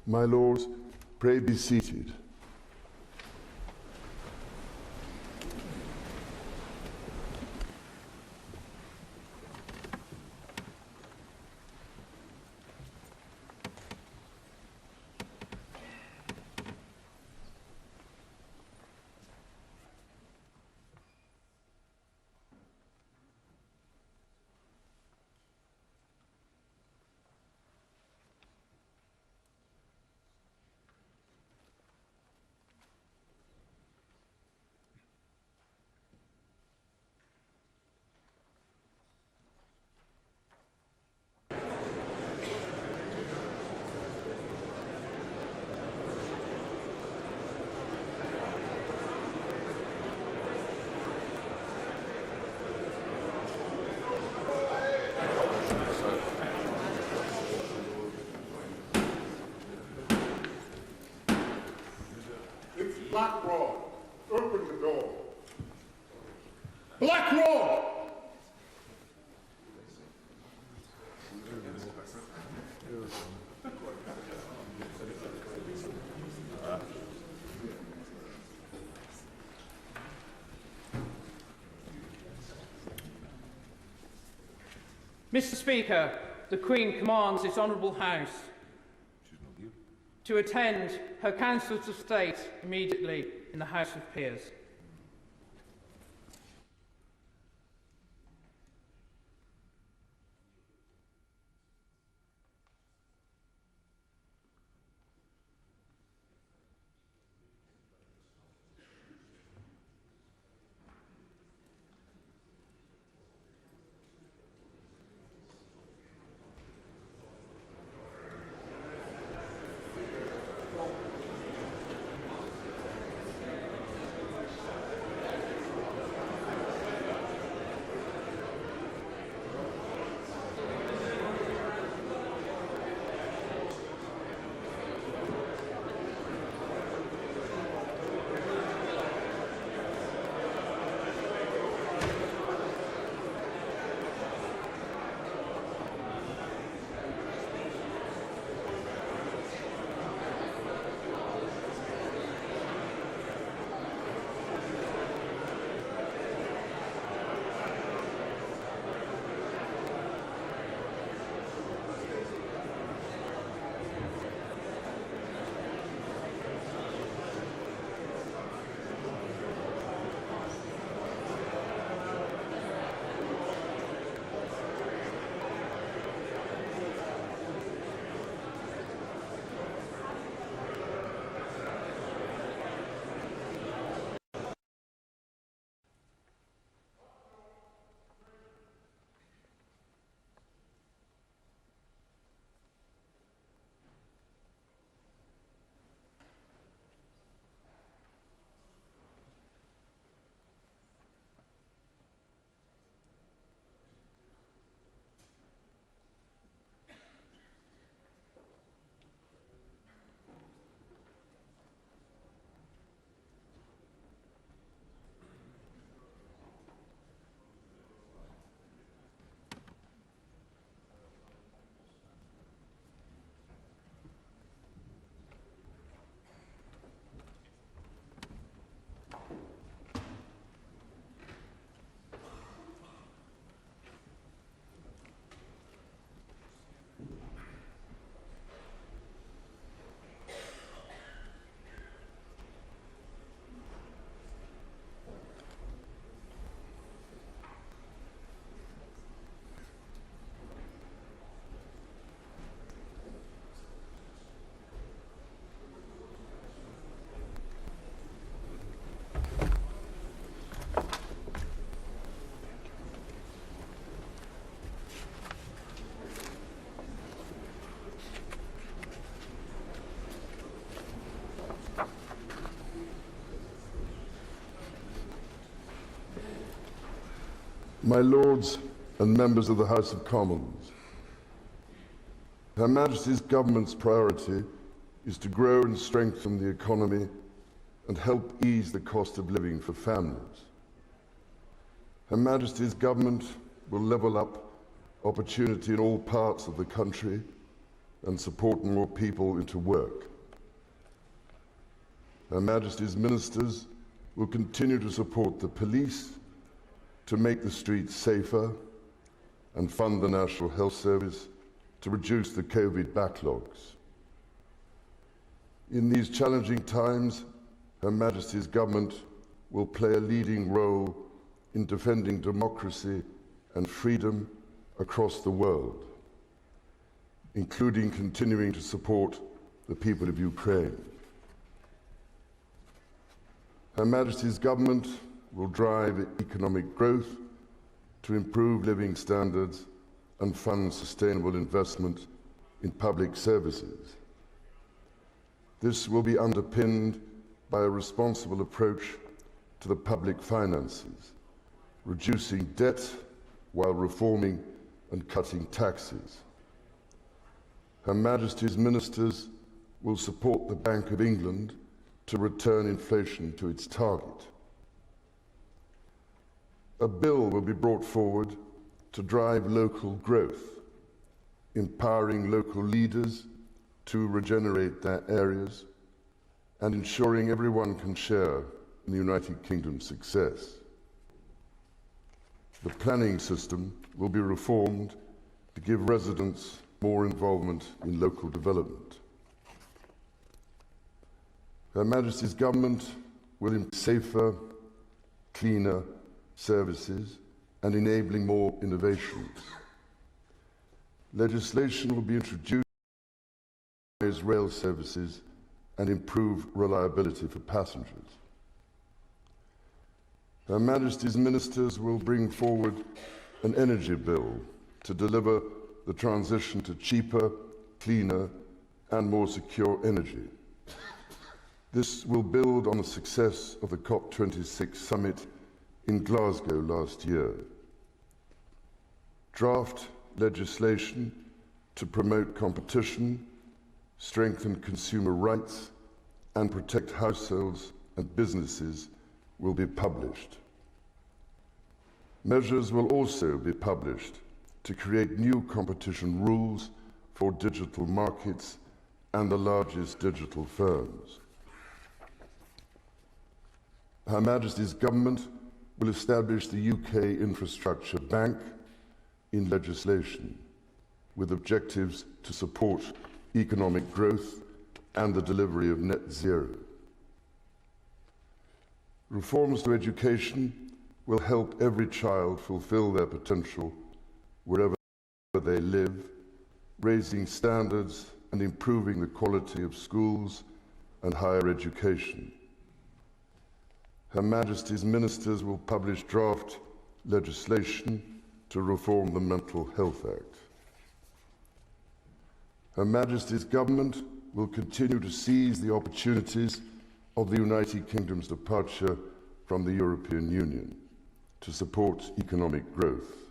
My lords, pray be seated. Blackrod, open the door. Blackrod! Mr. Speaker, the Queen commands this Honourable House to attend her Councils of State immediately in the House of Peers. My lords and members of the House of Commons, Her Majesty's government's priority is to grow and strengthen the economy and help ease the cost of living for families. Her Majesty's government will level up opportunity in all parts of the country and support more people into work. Her Majesty's ministers will continue to support the police to make the streets safer and fund the National Health Service to reduce the COVID backlogs. In these challenging times, Her Majesty's government will play a leading role in defending democracy and freedom across the world, including continuing to support the people of Ukraine. Her Majesty's government will drive economic growth to improve living standards and fund sustainable investment in public services. This will be underpinned by a responsible approach to the public finances, reducing debt while reforming and cutting taxes. Her Majesty's ministers will support the Bank of England to return inflation to its target. A bill will be brought forward to drive local growth, empowering local leaders to regenerate their areas and ensuring everyone can share in the United Kingdom's success. The planning system will be reformed to give residents more involvement in local development. Her Majesty's government will improve safer, cleaner services and enabling more innovations. Legislation will be introduced to raise rail services and improve reliability for passengers. Her Majesty's ministers will bring forward an energy bill to deliver the transition to cheaper, cleaner and more secure energy. This will build on the success of the COP26 summit in Glasgow last year. Draft legislation to promote competition, strengthen consumer rights, and protect households and businesses will be published. Measures will also be published to create new competition rules for digital markets and the largest digital firms. Her Majesty's government will establish the UK Infrastructure Bank in legislation, with objectives to support economic growth and the delivery of net zero. Reforms to education will help every child fulfil their potential wherever they live, raising standards and improving the quality of schools and higher education. Her Majesty's ministers will publish draft legislation to reform the Mental Health Act. Her Majesty's government will continue to seize the opportunities of the United Kingdom's departure from the European Union to support economic growth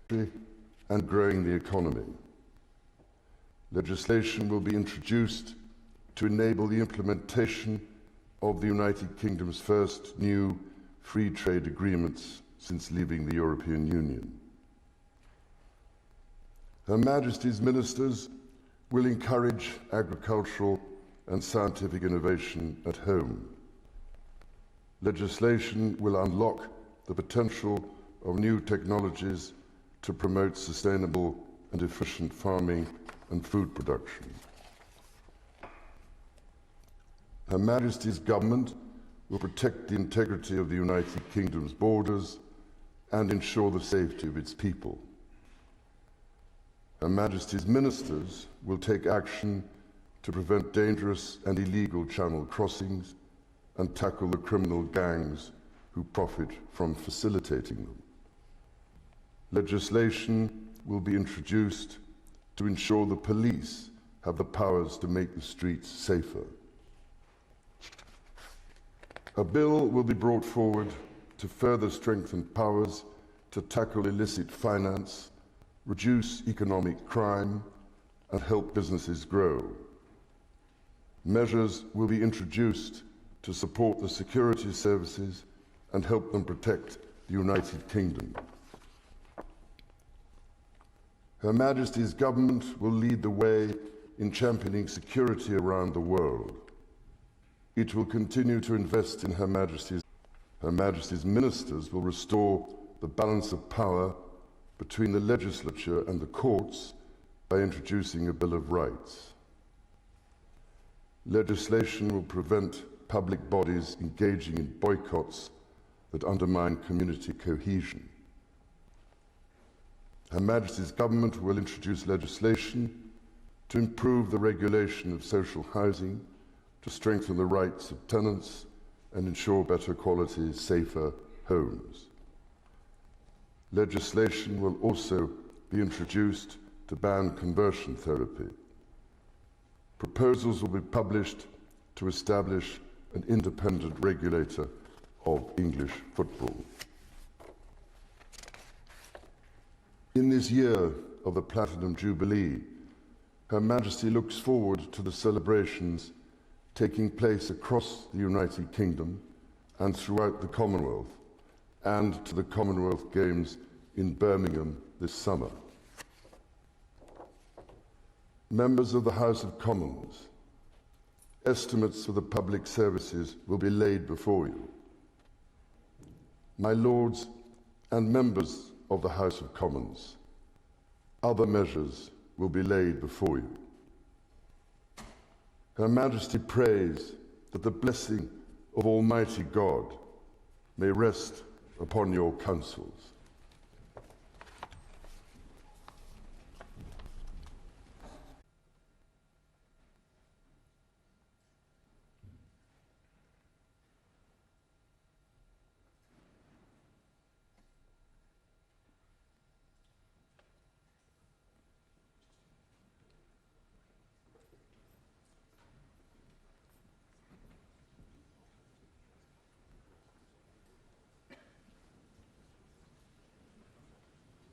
and growing the economy. Legislation will be introduced to enable the implementation of the United Kingdom's first new free trade agreements since leaving the European Union. Her Majesty's ministers will encourage agricultural and scientific innovation at home. Legislation will unlock the potential of new technologies to promote sustainable and efficient farming and food production. Her Majesty's government will protect the integrity of the United Kingdom's borders and ensure the safety of its people. Her Majesty's ministers will take action to prevent dangerous and illegal channel crossings and tackle the criminal gangs who profit from facilitating them. Legislation will be introduced to ensure the police have the powers to make the streets safer. A bill will be brought forward to further strengthen powers to tackle illicit finance, reduce economic crime, and help businesses grow. Measures will be introduced to support the security services and help them protect the United Kingdom. Her Majesty's government will lead the way in championing security around the world. It will continue to invest in Her Majesty's. Her Majesty's ministers will restore the balance of power between the legislature and the courts by introducing a Bill of Rights. Legislation will prevent public bodies engaging in boycotts that undermine community cohesion. Her Majesty's government will introduce legislation to improve the regulation of social housing, to strengthen the rights of tenants and ensure better quality, safer homes. Legislation will also be introduced to ban conversion therapy. Proposals will be published to establish an independent regulator of English football. In this year of the Platinum Jubilee, Her Majesty looks forward to the celebrations taking place across the United Kingdom and throughout the Commonwealth, and to the Commonwealth Games in Birmingham this summer. Members of the House of Commons, estimates for the public services will be laid before you. My Lords and members of the House of Commons, other measures will be laid before you. Her Majesty prays that the blessing of Almighty God may rest upon your councils.